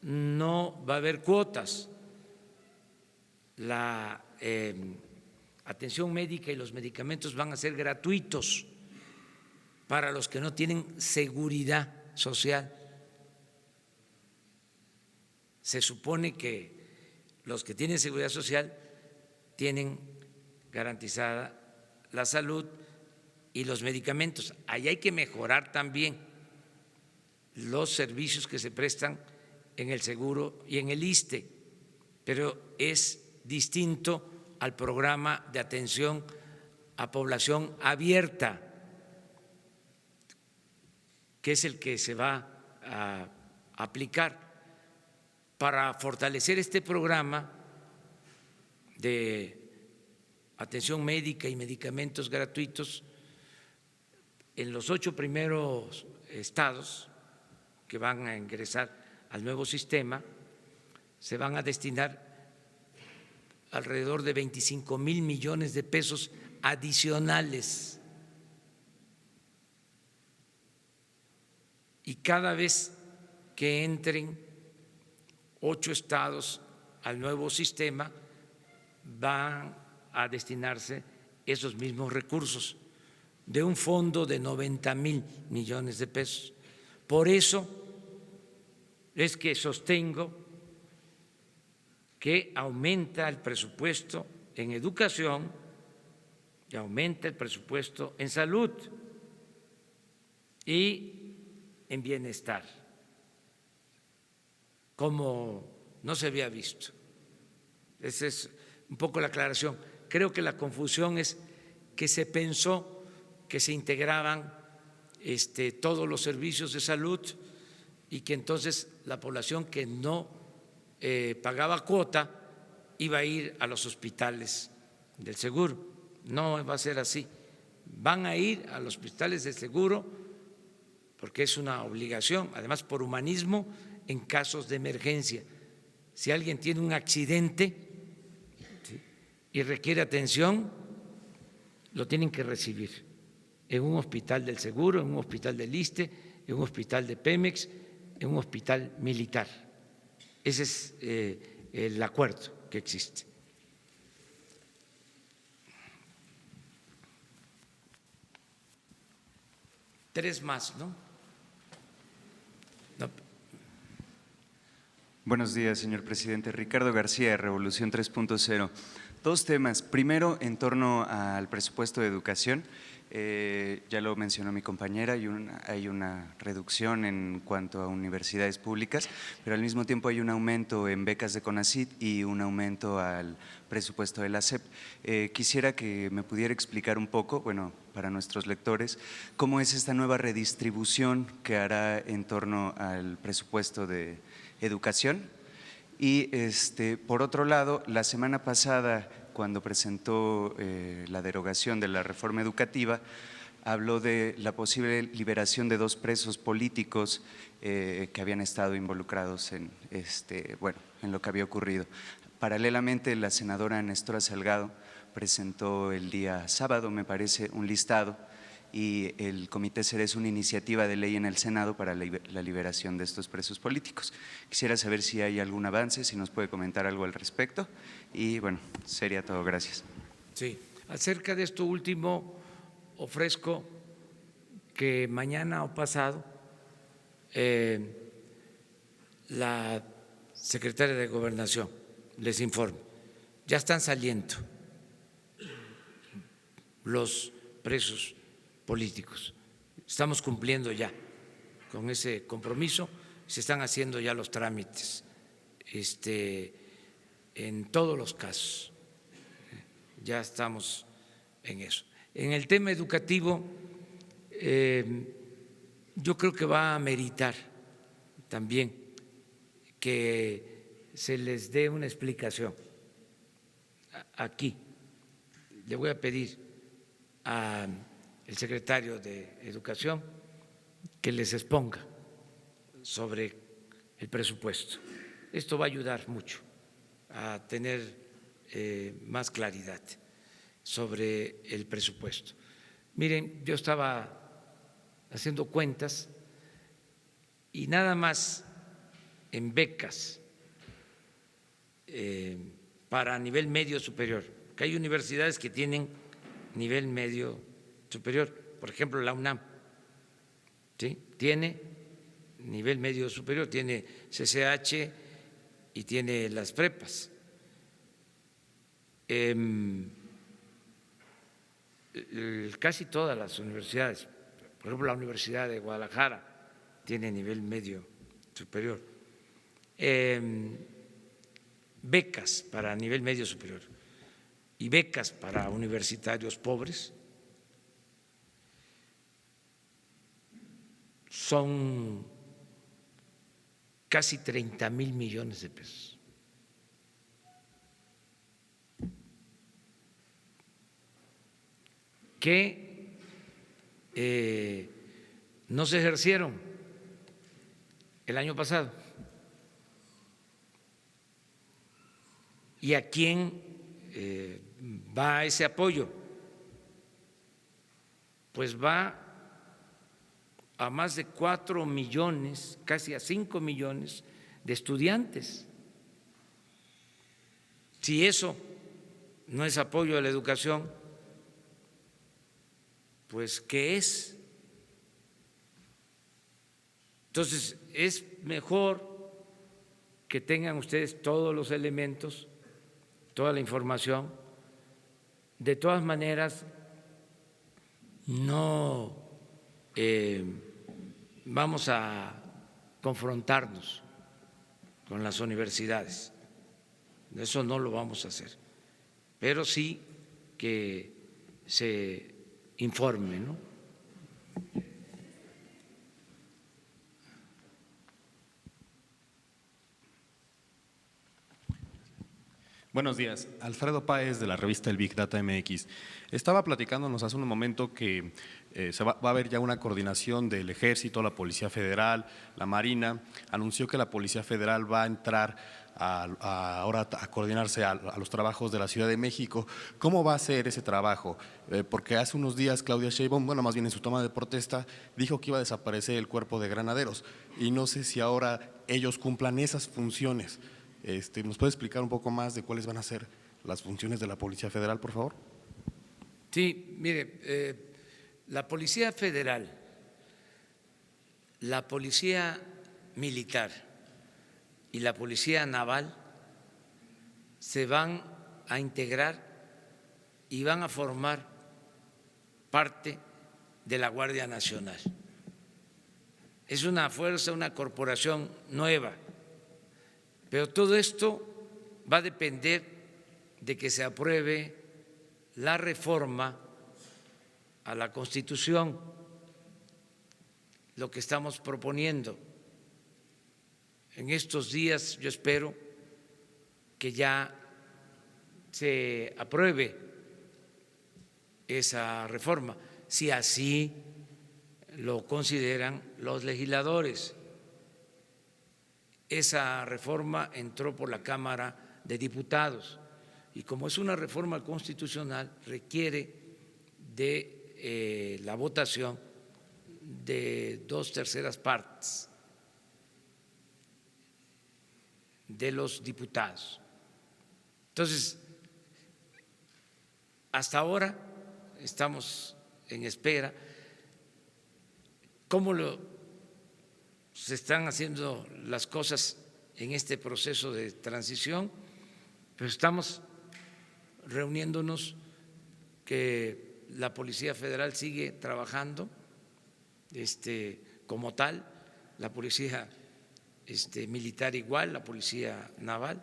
no va a haber cuotas. La atención médica y los medicamentos van a ser gratuitos para los que no tienen seguridad social. Se supone que los que tienen seguridad social tienen garantizada la salud y los medicamentos. Ahí hay que mejorar también los servicios que se prestan en el seguro y en el ISSSTE, pero es distinto al programa de atención a población abierta, que es el que se va a aplicar. Para fortalecer este programa de atención médica y medicamentos gratuitos, en los 8 primeros estados que van a ingresar al nuevo sistema se van a destinar alrededor de 25,000 millones de pesos adicionales. Y cada vez que entren 8 estados al nuevo sistema, van a destinarse esos mismos recursos de un fondo de 90,000 millones de pesos. Por eso es que sostengo que aumenta el presupuesto en educación y aumenta el presupuesto en salud y en bienestar, como no se había visto. Esa es un poco la aclaración. Creo que la confusión es que se pensó que se integraban todos los servicios de salud y que entonces la población que no pagaba cuota iba a ir a los hospitales del seguro. No va a ser así. Van a ir a los hospitales del seguro porque es una obligación, además por humanismo, en casos de emergencia. Si alguien tiene un accidente, ¿sí?, y requiere atención, lo tienen que recibir en un hospital del seguro, en un hospital del ISSSTE, en un hospital de Pemex, en un hospital militar. Ese es el acuerdo que existe. Tres más, ¿no? No. Buenos días, señor presidente. Ricardo García, de Revolución 3.0. Dos temas. Primero, en torno al presupuesto de educación. Ya lo mencionó mi compañera, hay una reducción en cuanto a universidades públicas, pero al mismo tiempo hay un aumento en becas de CONACYT y un aumento al presupuesto de la SEP. Quisiera que me pudiera explicar un poco, bueno, para nuestros lectores, cómo es esta nueva redistribución que hará en torno al presupuesto de educación. Y por otro lado, la semana pasada, cuando presentó la derogación de la reforma educativa, habló de la posible liberación de 2 presos políticos que habían estado involucrados en lo que había ocurrido. Paralelamente, la senadora Nestora Salgado presentó el día sábado, me parece, un listado, y el Comité Cerezo una iniciativa de ley en el Senado para la liberación de estos presos políticos. Quisiera saber si hay algún avance, si nos puede comentar algo al respecto, y bueno, sería todo. Gracias. Sí, acerca de esto último, ofrezco que mañana o pasado la secretaria de Gobernación les informe. Ya están saliendo los presos políticos. Estamos cumpliendo ya con ese compromiso se están haciendo ya los trámites en todos los casos. Ya estamos en eso. En el tema educativo, yo creo que va a meritar también que se les dé una explicación aquí. Le voy a pedir al secretario de Educación que les exponga sobre el presupuesto. Esto va a ayudar mucho a tener más claridad sobre el presupuesto. Miren, yo estaba haciendo cuentas y nada más en becas para nivel medio superior, que hay universidades que tienen nivel medio superior, por ejemplo la UNAM, ¿sí? Tiene nivel medio superior, tiene CCH y tiene las prepas. Casi todas las universidades, por ejemplo la Universidad de Guadalajara tiene nivel medio superior, becas para nivel medio superior y becas para universitarios pobres son casi 30,000 millones de pesos. Que no se ejercieron el año pasado. ¿Y a quién va ese apoyo? Pues va a más de 4 millones, casi a 5 millones de estudiantes. Si eso no es apoyo a la educación, pues ¿qué es? Entonces, es mejor que tengan ustedes todos los elementos, toda la información. De todas maneras, no vamos a confrontarnos con las universidades, eso no lo vamos a hacer, pero sí que se informe, ¿no? Buenos días, Alfredo Páez de la revista El Big Data MX. Estaba platicándonos hace un momento que va a haber ya una coordinación del Ejército, la Policía Federal, la Marina. Anunció que la Policía Federal va a entrar ahora a coordinarse a los trabajos de la Ciudad de México. ¿Cómo va a ser ese trabajo? Porque hace unos días Claudia Sheinbaum, bueno, más bien en su toma de protesta, dijo que iba a desaparecer el cuerpo de granaderos y no sé si ahora ellos cumplan esas funciones. ¿Nos puede explicar un poco más de cuáles van a ser las funciones de la Policía Federal, por favor? Sí, mire, la Policía Federal, la Policía Militar y la Policía Naval se van a integrar y van a formar parte de la Guardia Nacional. Es una fuerza, una corporación nueva. Pero todo esto va a depender de que se apruebe la reforma a la Constitución, lo que estamos proponiendo. En estos días yo espero que ya se apruebe esa reforma, si así lo consideran los legisladores. Esa reforma entró por la Cámara de Diputados y como es una reforma constitucional requiere de la votación de 2/3 partes de los diputados. Entonces, hasta ahora estamos en espera. ¿Cómo se están haciendo las cosas en este proceso de transición? Pues estamos reuniéndonos, que la Policía Federal sigue trabajando como tal, la Policía militar igual, la Policía Naval,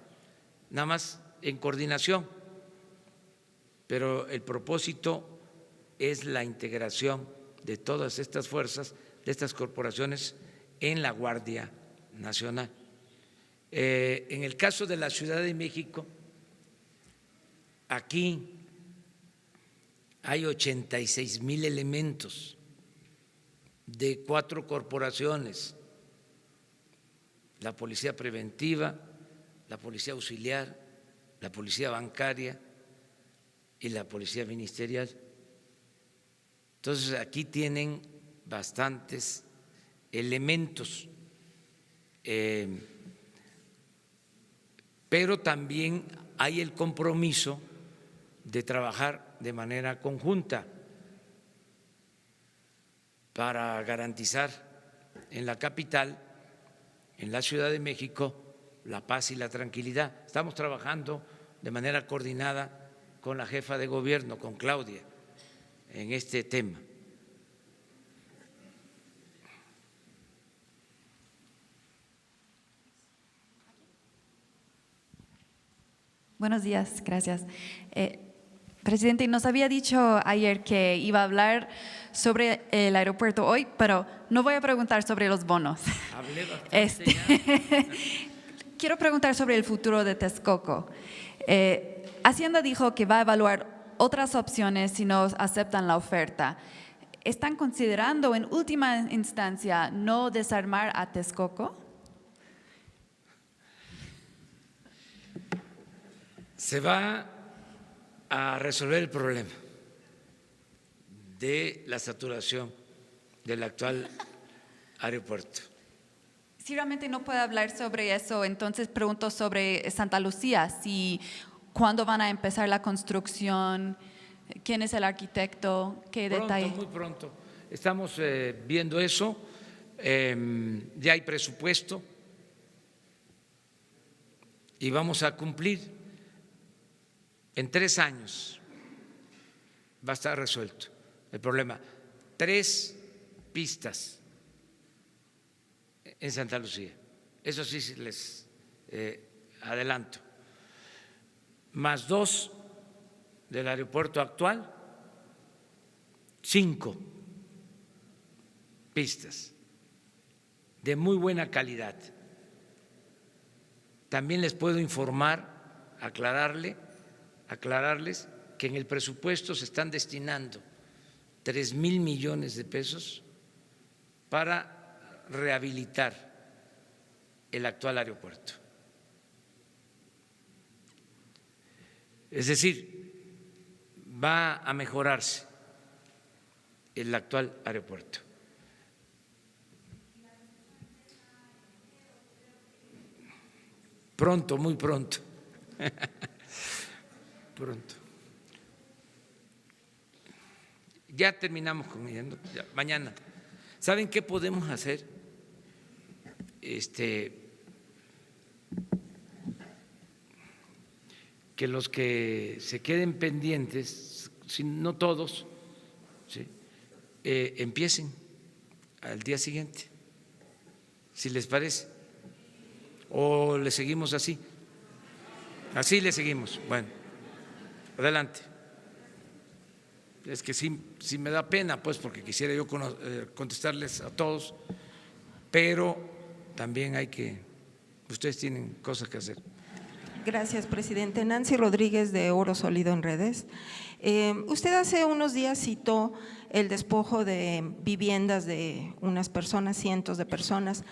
nada más en coordinación, pero el propósito es la integración de todas estas fuerzas, de estas corporaciones en la Guardia Nacional. En el caso de la Ciudad de México, aquí hay 86,000 elementos de 4 corporaciones: la Policía Preventiva, la Policía Auxiliar, la Policía Bancaria y la Policía Ministerial. Entonces, aquí tienen bastantes elementos, pero también hay el compromiso de trabajar de manera conjunta para garantizar en la capital, en la Ciudad de México, la paz y la tranquilidad. Estamos trabajando de manera coordinada con la jefa de gobierno, con Claudia, en este tema. Buenos días, gracias. Presidente, nos había dicho ayer que iba a hablar sobre el aeropuerto hoy, pero no voy a preguntar sobre los bonos. Hablé bastante Quiero preguntar sobre el futuro de Texcoco. Hacienda dijo que va a evaluar otras opciones si no aceptan la oferta. ¿Están considerando en última instancia no desarmar a Texcoco? Se va a resolver el problema de la saturación del actual aeropuerto. Si realmente no puede hablar sobre eso, entonces pregunto sobre Santa Lucía, si cuándo van a empezar la construcción, quién es el arquitecto, qué detalle. Muy pronto. Estamos viendo eso, ya hay presupuesto y vamos a cumplir. En 3 años va a estar resuelto el problema. 3 pistas en Santa Lucía, eso sí les adelanto, más 2 del aeropuerto actual, 5 pistas de muy buena calidad. También les puedo informar, aclararles que en el presupuesto se están destinando 3,000 millones de pesos para rehabilitar el actual aeropuerto. Es decir, va a mejorarse el actual aeropuerto. Pronto, muy pronto. Pronto. Ya terminamos con ella, ¿no? Mañana. ¿Saben qué podemos hacer? Que los que se queden pendientes, si no todos, ¿sí? Empiecen al día siguiente, si les parece, o le seguimos así. Así le seguimos. Bueno, adelante. Es que sí me da pena, pues, porque quisiera yo contestarles a todos, pero también ustedes tienen cosas que hacer. Gracias, presidente. Nancy Rodríguez, de Oro Sólido en Redes. Usted hace unos días citó el despojo de viviendas de unas personas, cientos de personas.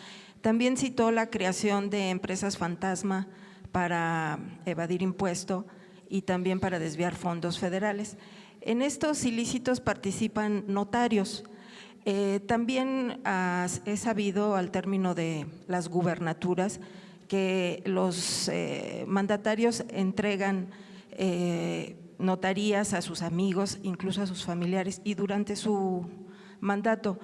También citó la creación de empresas fantasma para evadir impuesto y también para desviar fondos federales. En estos ilícitos participan notarios. También he sabido, al término de las gubernaturas, que los mandatarios entregan notarías a sus amigos, incluso a sus familiares, y durante su mandato.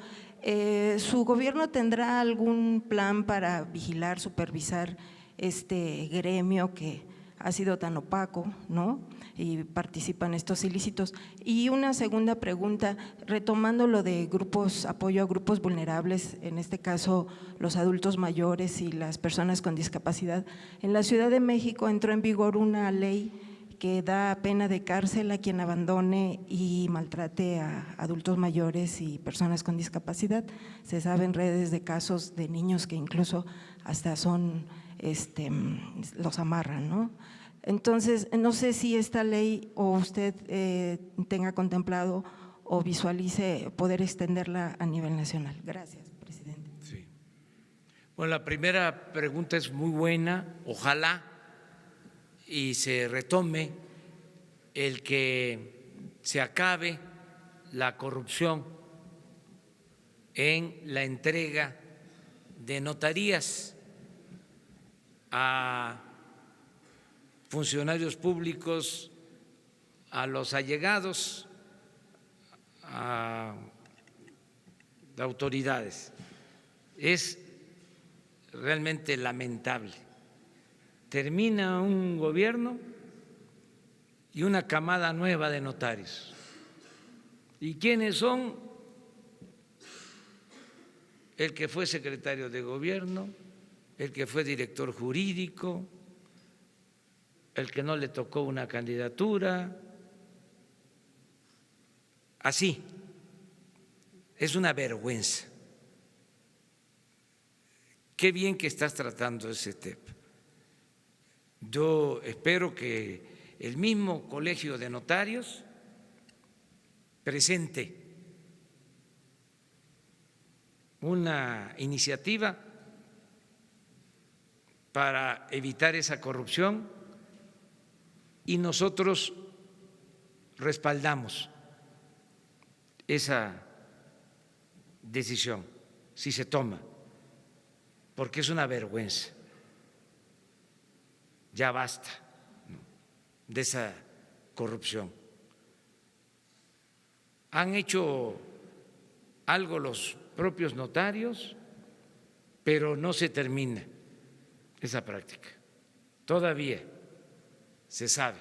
¿Su gobierno tendrá algún plan para vigilar, supervisar este gremio que ha sido tan opaco, ¿no? y participan estos ilícitos. Y una segunda pregunta, retomando lo de grupos, apoyo a grupos vulnerables, en este caso los adultos mayores y las personas con discapacidad. En la Ciudad de México entró en vigor una ley que da pena de cárcel a quien abandone y maltrate a adultos mayores y personas con discapacidad. Se saben redes de casos de niños que incluso hasta son, los amarran, ¿no? Entonces, no sé si esta ley o usted tenga contemplado o visualice poder extenderla a nivel nacional. Gracias, presidente. Sí. Bueno, la primera pregunta es muy buena, ojalá y se retome el que se acabe la corrupción en la entrega de notarías a funcionarios públicos, a los allegados, a autoridades. Es realmente lamentable. Termina un gobierno y una camada nueva de notarios. ¿Y quiénes son? El que fue secretario de gobierno, el que fue director jurídico, el que no le tocó una candidatura. Así, es una vergüenza. Qué bien que estás tratando ese tema. Yo espero que el mismo Colegio de Notarios presente una iniciativa para evitar esa corrupción y nosotros respaldamos esa decisión si se toma, porque es una vergüenza. Ya basta de esa corrupción. Han hecho algo los propios notarios, pero no se termina esa práctica. Todavía se sabe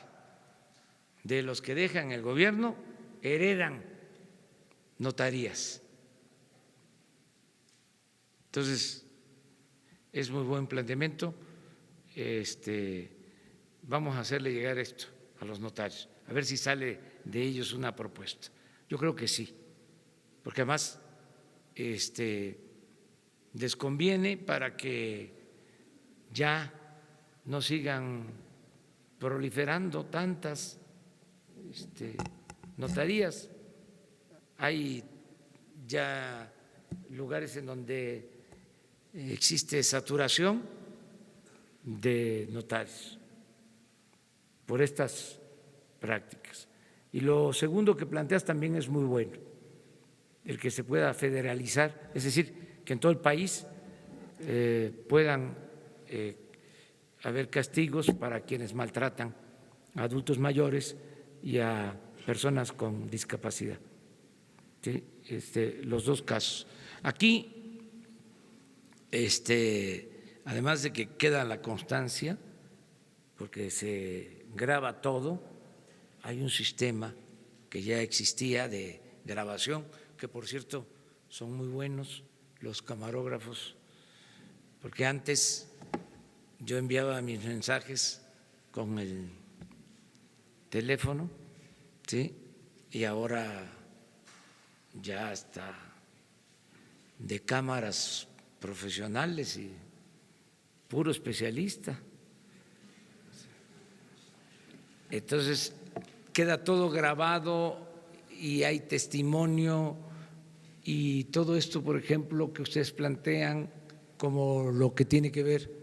de los que dejan el gobierno, heredan notarías. Entonces, es muy buen planteamiento. Vamos a hacerle llegar esto a los notarios, a ver si sale de ellos una propuesta. Yo creo que sí, porque además les conviene para que ya no sigan proliferando tantas notarías. Hay ya lugares en donde existe saturación de notarios por estas prácticas. Y lo segundo que planteas también es muy bueno, el que se pueda federalizar, es decir, que en todo el país puedan haber castigos para quienes maltratan a adultos mayores y a personas con discapacidad. ¿Sí? Los dos casos. Aquí, además de que queda la constancia, porque se graba todo, hay un sistema que ya existía de grabación, que por cierto son muy buenos los camarógrafos, porque antes yo enviaba mis mensajes con el teléfono, ¿sí? Y ahora ya está de cámaras profesionales y puro especialista. Entonces queda todo grabado y hay testimonio, y todo esto, por ejemplo, que ustedes plantean como lo que tiene que ver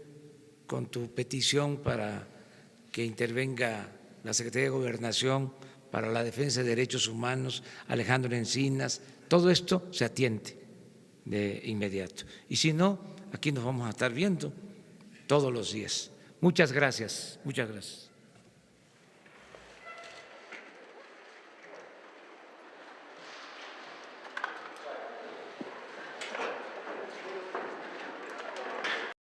con tu petición para que intervenga la Secretaría de Gobernación para la defensa de derechos humanos, Alejandro Encinas, todo esto se atiende de inmediato. Y si no, aquí nos vamos a estar viendo todos los días. Muchas gracias, muchas gracias.